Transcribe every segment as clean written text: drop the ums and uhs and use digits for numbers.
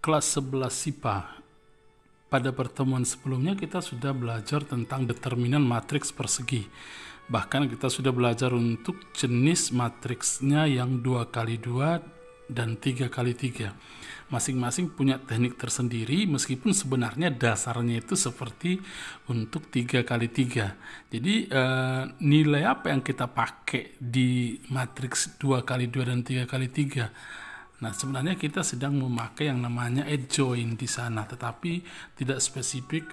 kelas 11 SIPA. Pada pertemuan sebelumnya kita sudah belajar tentang determinan matriks persegi. Bahkan kita sudah belajar untuk jenis matriksnya yang 2x2 dan 3x3. Masing-masing punya teknik tersendiri, meskipun sebenarnya dasarnya itu seperti untuk 3x3. Jadi nilai apa yang kita pakai di matriks 2x2 dan 3x3? Nah, sebenarnya kita sedang memakai yang namanya adjoint di sana, tetapi tidak spesifik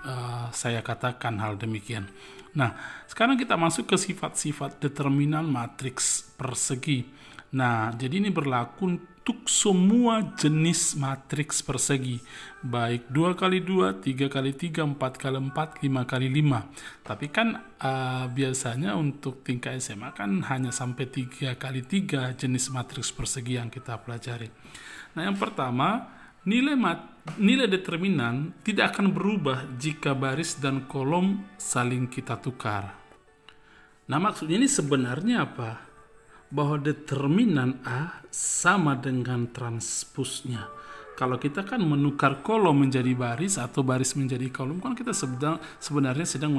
saya katakan hal demikian. Nah, sekarang kita masuk ke sifat-sifat determinan matriks persegi. Nah, jadi ini berlaku untuk semua jenis matriks persegi, baik 2x2, 3x3, 4x4, 5x5. Tapi kan biasanya untuk tingkat SMA kan hanya sampai 3x3 jenis matriks persegi yang kita pelajari. Nah, yang pertama, nilai determinan tidak akan berubah jika baris dan kolom saling kita tukar. Nah, maksudnya ini sebenarnya apa? Bahwa determinan A sama dengan transpusnya. Kalau kita kan menukar kolom menjadi baris atau baris menjadi kolom, kan kita sebenarnya sedang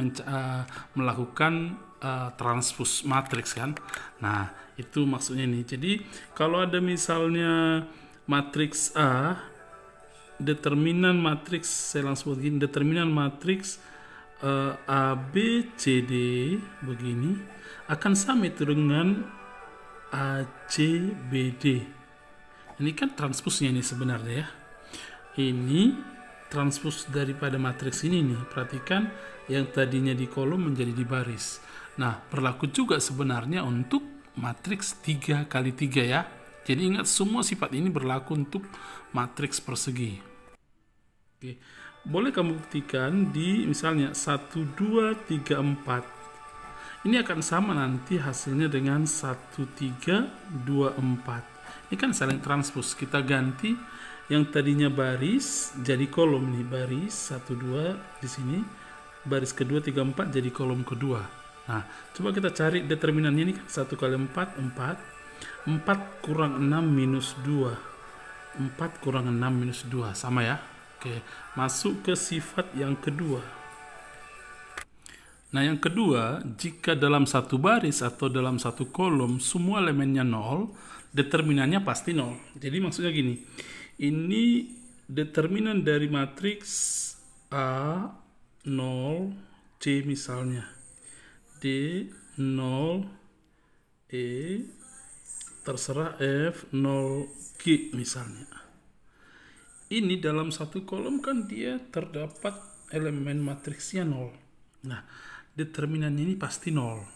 melakukan transpus matriks kan. Nah, itu maksudnya nih. Jadi kalau ada misalnya matriks A, determinan matriks, saya langsung begini, determinan matriks A, B, C, D begini akan sama itu dengan A, C, B, D. Ini kan transpusnya nih sebenarnya ya. Ini transpus daripada matriks ini nih. Perhatikan yang tadinya di kolom menjadi di baris. Nah, berlaku juga sebenarnya untuk matriks 3x3 ya. Jadi ingat, semua sifat ini berlaku untuk matriks persegi. Oke. Boleh kamu buktikan di misalnya 1, 2, 3, 4. Ini akan sama nanti hasilnya dengan 1, 3, 2, 4. Ini kan saling transpus. Kita ganti yang tadinya baris jadi kolom nih. Baris 1, 2 di sini. Baris kedua 3, 4 jadi kolom kedua. Nah, coba kita cari determinannya ini kan 1 kali 4, 4. 4 kurang 6 minus 2. 4 kurang 6 minus 2. Sama ya? Oke, masuk ke sifat yang kedua. Nah, yang kedua, jika dalam satu baris atau dalam satu kolom semua elemennya 0, determinannya pasti 0. Jadi maksudnya gini, ini determinan dari matriks A 0, C misalnya, D 0, E terserah F 0, G misalnya. Ini dalam satu kolom kan dia terdapat elemen matriksnya 0. Nah, determinannya ini pasti 0.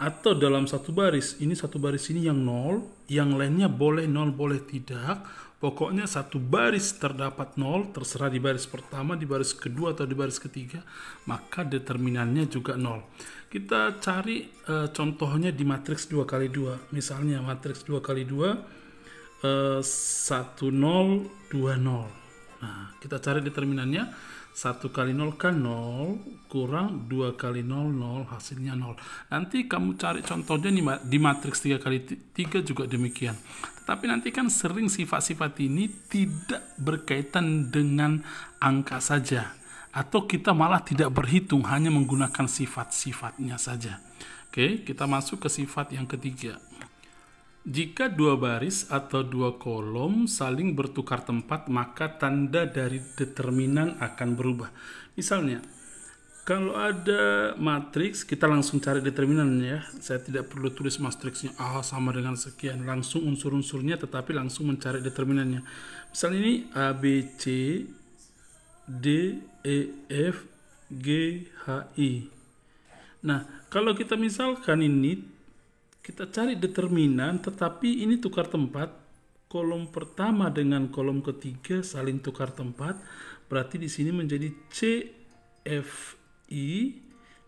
Atau dalam satu baris, ini satu baris ini yang 0, yang lainnya boleh 0, boleh tidak. Pokoknya satu baris terdapat 0, terserah di baris pertama, di baris kedua, atau di baris ketiga, maka determinannya juga 0. Kita cari contohnya di matriks 2x2. Misalnya matriks 2x2, 1, 0, 2, 0. Nah, kita cari determinannya. 1 kali 0 kan 0, kurang 2 kali 0, 0, hasilnya 0. Nanti kamu cari contohnya di matriks 3x3 juga demikian. Tetapi nanti kan sering sifat-sifat ini tidak berkaitan dengan angka saja. Atau kita malah tidak berhitung, hanya menggunakan sifat-sifatnya saja. Oke, kita masuk ke sifat yang ketiga. Jika dua baris atau dua kolom saling bertukar tempat, maka tanda dari determinan akan berubah. Misalnya, kalau ada matriks, kita langsung cari determinannya ya. Saya tidak perlu tulis matriksnya A sama dengan sekian. Langsung unsur-unsurnya, tetapi langsung mencari determinannya. Misalnya ini A, B, C, D, E, F, G, H, I. Nah, kalau kita misalkan ini, kita cari determinan, tetapi ini tukar tempat. Kolom pertama dengan kolom ketiga saling tukar tempat. Berarti di sini menjadi C, F, I.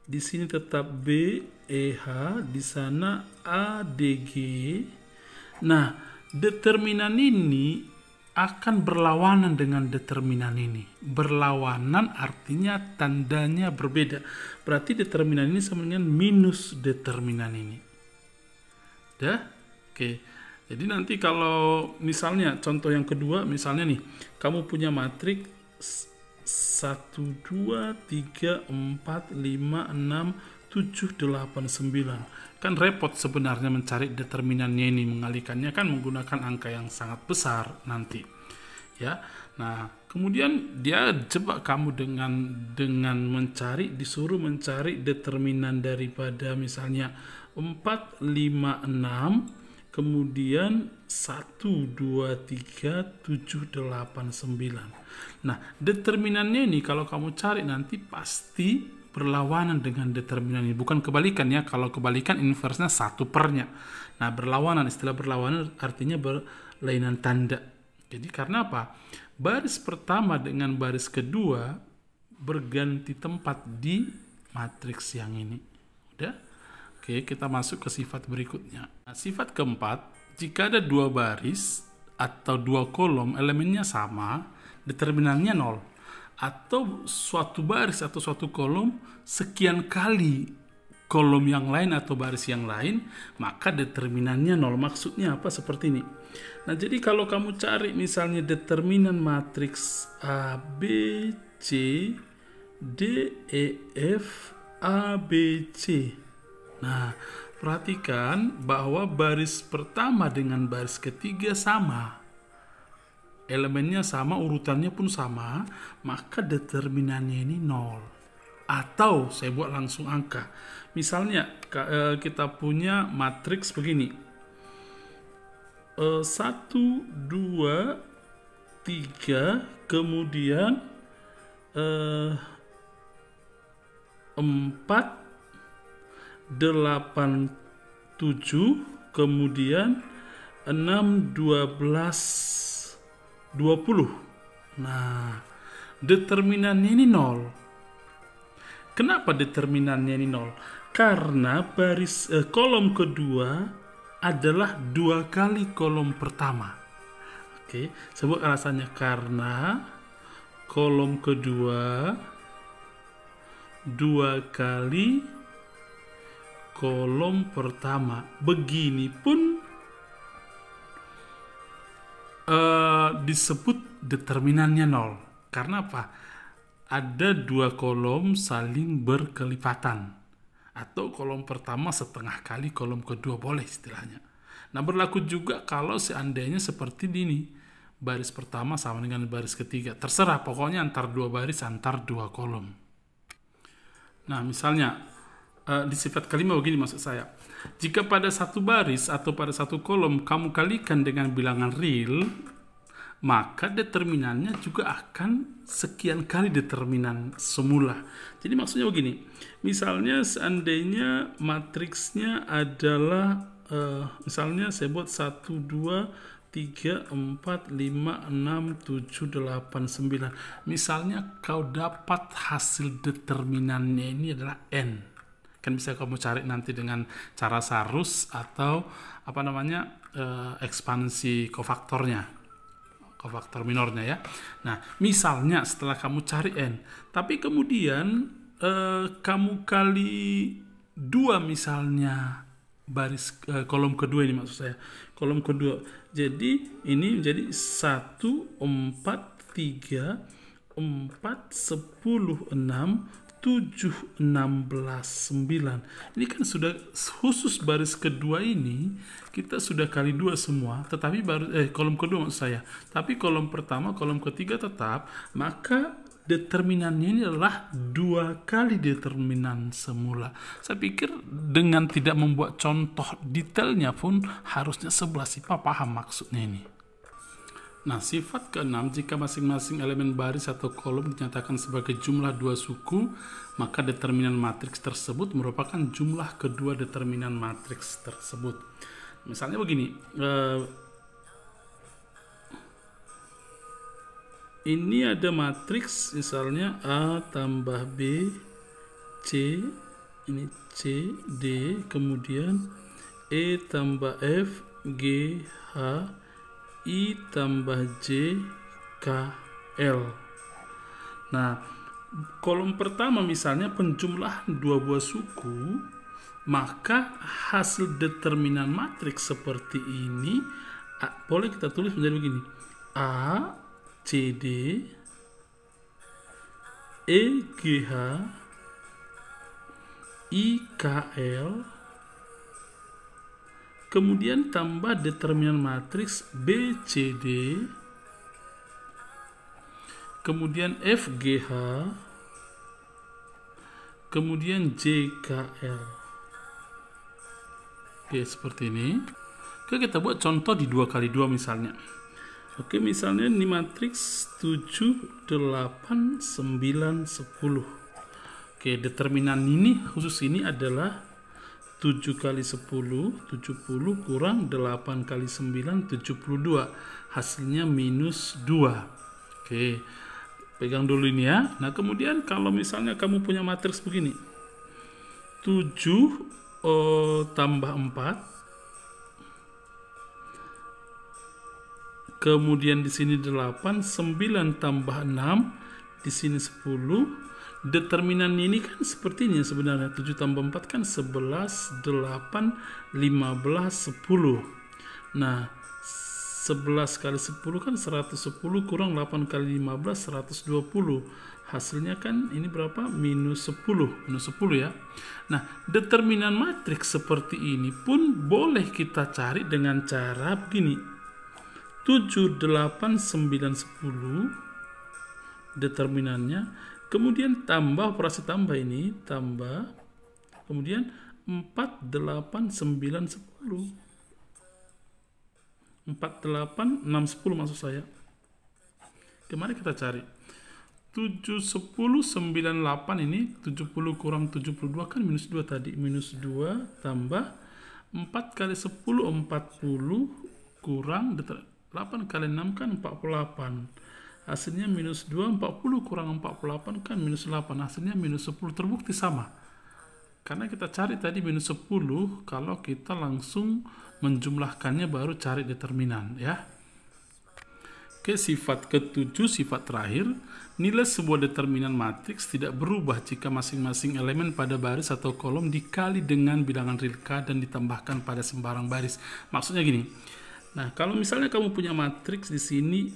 Di sini tetap B, E, H. Di sana A, D, G. Nah, determinan ini akan berlawanan dengan determinan ini. Berlawanan artinya tandanya berbeda. Berarti determinan ini sama dengan minus determinan ini. Dah? Oke. Jadi nanti kalau misalnya contoh yang kedua, misalnya nih, kamu punya matriks 1, 2, 3, 4, 5, 6, 7, 8, 9. Kan repot sebenarnya mencari determinannya ini, mengalikannya kan menggunakan angka yang sangat besar nanti. Ya. Nah, kemudian dia jebak kamu dengan disuruh mencari determinan daripada misalnya 4, 5, 6, kemudian 1, 2, 3, 7, 8, 9. Nah, determinannya ini kalau kamu cari nanti pasti berlawanan dengan determinan ini. Bukan kebalikan ya. Kalau kebalikan inversnya 1 pernya. Nah, berlawanan, istilah berlawanan artinya berlainan tanda. Jadi karena apa? Baris pertama dengan baris kedua berganti tempat di matriks yang ini. Udah? Oke, kita masuk ke sifat berikutnya. Nah, sifat keempat, jika ada 2 baris atau 2 kolom, elemennya sama, determinannya 0. Atau suatu baris atau suatu kolom sekian kali kolom yang lain atau baris yang lain, maka determinannya 0. Maksudnya apa? Seperti ini. Nah, jadi kalau kamu cari misalnya determinan matriks A, B, C, D, E, F, A, B, C. Nah, perhatikan bahwa baris pertama dengan baris ketiga sama. Elemennya sama, urutannya pun sama, maka determinannya ini 0. Atau saya buat langsung angka. Misalnya kita punya matriks begini. 1, 2, 3, kemudian 4, 8, 7, kemudian 6, 12, 20. Nah, determinannya ini 0. Kenapa determinannya ini 0? Karena baris kolom kedua adalah 2 kali kolom pertama. Oke, sebut alasannya karena kolom kedua 2 kali kolom pertama. Begini disebut determinannya 0. Karena apa? Ada 2 kolom saling berkelipatan. Atau kolom pertama setengah kali kolom kedua, boleh istilahnya. Nah, berlaku juga kalau seandainya seperti ini. Baris pertama sama dengan baris ketiga. Terserah, pokoknya antar 2 baris, antar 2 kolom. Nah, misalnya di sifat kelima begini maksud saya. Jika pada satu baris atau pada satu kolom kamu kalikan dengan bilangan real, maka determinannya juga akan sekian kali determinan semula. Jadi maksudnya begini. Misalnya seandainya matriksnya adalah misalnya saya buat 1, 2, 3, 4, 5, 6, 7, 8, 9. Misalnya kau dapat hasil determinannya ini adalah N. Kan bisa kamu cari nanti dengan cara sarus atau ekspansi kofaktor minornya ya. Nah, misalnya setelah kamu cari N, tapi kemudian kamu kali 2 misalnya baris kolom kedua ini maksud saya. Kolom kedua. Jadi ini menjadi 1, 4, 3, 4, 10, 6, 7, 16, 9. Ini kan sudah khusus baris kedua ini kita sudah kali 2 semua, tetapi kolom kedua maksud saya. Tapi kolom pertama, kolom ketiga tetap, maka determinannya ini adalah 2 kali determinan semula. Saya pikir dengan tidak membuat contoh detailnya pun harusnya 11 siswa paham maksudnya ini. Nah, sifat ke-6, jika masing-masing elemen baris atau kolom dinyatakan sebagai jumlah 2 suku, maka determinan matriks tersebut merupakan jumlah kedua determinan matriks tersebut. Misalnya begini, ini ada matriks misalnya A tambah B, C, ini C, D, kemudian E tambah F, G, H, I tambah J, K, L. Nah, kolom pertama misalnya penjumlahan 2 buah suku, maka hasil determinan matriks seperti ini boleh kita tulis menjadi begini: A, C, D, E, G, H, I, K, L, kemudian tambah determinan matriks B, C, D, kemudian F, G, H, kemudian J, K, L. Oke, seperti ini. Oke, kita buat contoh di 2x2 misalnya. Oke, misalnya ini matriks 7, 8, 9, 10. Oke, determinan ini khusus ini adalah 7 kali 10, 70 kurang 8 kali 9, 72. Hasilnya minus 2. Oke, pegang dulu ini ya. Nah, kemudian kalau misalnya kamu punya matriks begini. 7 tambah 4. Kemudian di sini 8, 9 tambah 6, di sini 10. Determinan ini kan seperti ini sebenarnya. 7 tambah 4 kan 11, 8, 15, 10. Nah, 11 kali 10 kan 110 kurang 8 kali 15, 120. Hasilnya kan ini berapa? Minus 10. Minus 10 ya. Nah, determinan matriks seperti ini pun boleh kita cari dengan cara begini. 7, 8, 9, 10 determinannya, kemudian tambah operasi tambah ini, tambah, kemudian 4, 8, 9, 10. 4, 8, 6, 10 maksud saya. Kemana kita cari? 7, 10, 9, 8 ini 70 kurang 72 kan minus 2 tadi. Minus 2 tambah 4 kali 10, 40 kurang 8 kali 6 kan 48. Hasilnya minus 2, 40 kurang 48 kan minus 8. Hasilnya minus 10. Terbukti sama. Karena kita cari tadi minus 10, kalau kita langsung menjumlahkannya baru cari determinan ya. Oke, sifat ke-7, sifat terakhir. Nilai sebuah determinan matriks tidak berubah jika masing-masing elemen pada baris atau kolom dikali dengan bilangan real K dan ditambahkan pada sembarang baris. Maksudnya gini. Nah, kalau misalnya kamu punya matriks di sini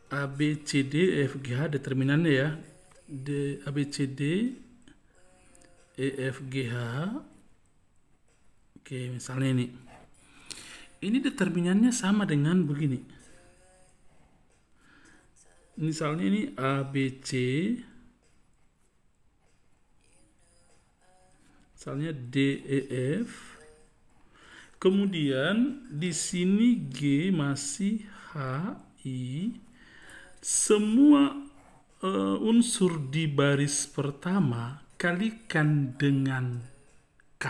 A, B, C, D, E, F, G, H, determinannya ya. A, B, C, D, E, F, G, H. Oke, misalnya ini. Ini determinannya sama dengan begini. Misalnya ini A, B, C. Misalnya D, E, F. Kemudian di sini G masih H, I. Semua unsur di baris pertama kalikan dengan K.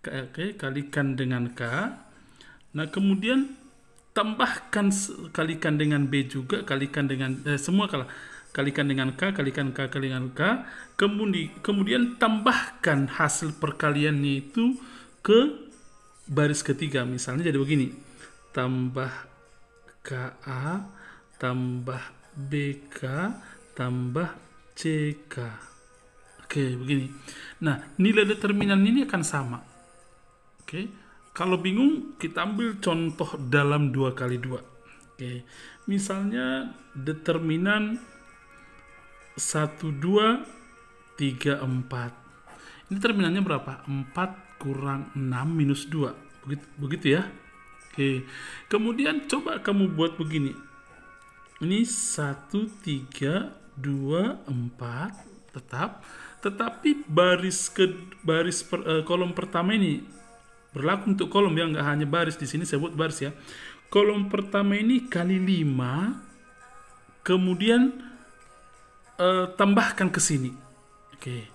Oke, kalikan dengan K. Nah, kemudian tambahkan kalikan dengan B juga, kalikan dengan semua kalikan dengan K, kalikan K, kalikan K. Kemudian tambahkan hasil perkaliannya itu ke baris ketiga. Misalnya jadi begini, tambah KA tambah BK tambah CK. Oke, begini. Nah, nilai determinan ini akan sama. Oke, kalau bingung kita ambil contoh dalam 2x2. Oke, misalnya determinan 1, 2, 3, 4. Ini determinannya berapa? 4 kurang 6 minus 2. Begitu ya. Oke. Kemudian coba kamu buat begini. Ini 1, 3, 2, 4 tetap. Tetapi kolom pertama ini berlaku untuk kolom ya, nggak hanya baris. Di sini saya buat baris ya. Kolom pertama ini kali 5. Kemudian tambahkan ke sini. Oke.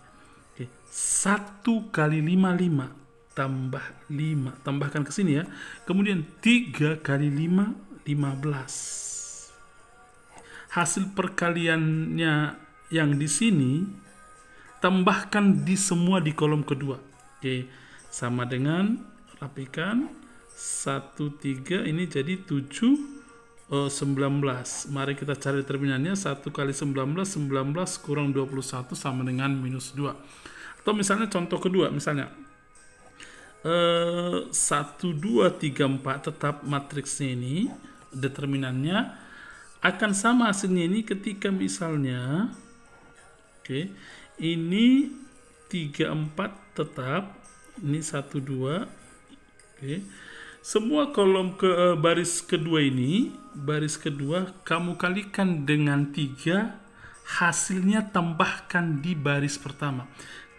1 kali 5, 5 tambah 5, tambahkan ke sini ya. Kemudian 3 kali 5, 15. Hasil perkaliannya yang di sini tambahkan di semua di kolom kedua. Oke, sama dengan rapikan 1, 3 ini jadi 7, 19. Mari kita cari determinannya. 1 kali 19, 19 kurang 21 sama dengan minus 2. Atau misalnya contoh kedua, misalnya 1, 2, 3, 4 tetap matriksnya ini, determinannya akan sama hasilnya ini ketika misalnya ini 3, 4 tetap, ini 1, 2, semua kolom ke baris kedua ini, baris kedua kamu kalikan dengan 3, hasilnya tambahkan di baris pertama.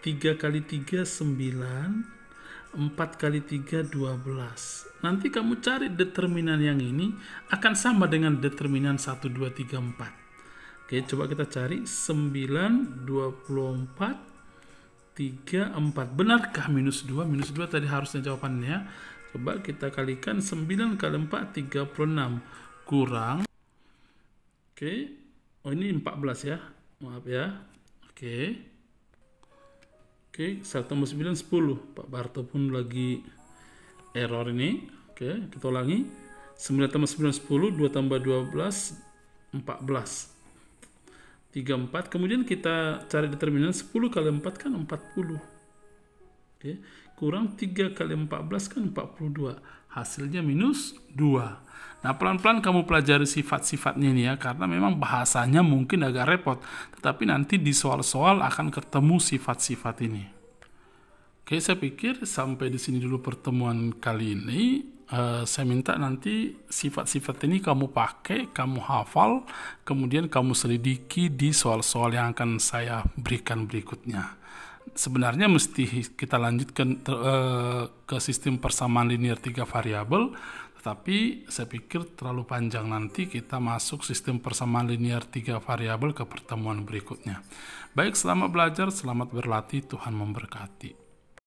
3 kali 3 9, 4 kali 3 12. Nanti kamu cari determinan yang ini akan sama dengan determinan 1, 2, 3, 4. Oke, coba kita cari 9, 24, 3, 4. Benarkah minus 2? Minus 2 tadi harusnya jawabannya. Coba kita kalikan 9 kali 4 36 kurang. Oh ini 14 ya. Maaf ya. Oke, 1 tambah 9 10. Pak Barto pun lagi error ini. Oke, kita ulangi. 9 tambah 9 10, 2 tambah 12 14. 3, 4. Kemudian kita cari determinan 10 kali 4 kan 40. Kurang 3 kali 14 kan 42. Hasilnya minus 2. Nah, pelan-pelan kamu pelajari sifat-sifatnya ini ya, karena memang bahasanya mungkin agak repot, tetapi nanti di soal-soal akan ketemu sifat-sifat ini. Oke, saya pikir sampai di sini dulu pertemuan kali ini. Saya minta nanti sifat-sifat ini kamu pakai, kamu hafal, kemudian kamu selidiki di soal-soal yang akan saya berikan berikutnya. Sebenarnya mesti kita lanjutkan ke sistem persamaan linear 3 variabel, tetapi saya pikir terlalu panjang, nanti kita masuk sistem persamaan linear 3 variabel ke pertemuan berikutnya. Baik, selamat belajar, selamat berlatih, Tuhan memberkati.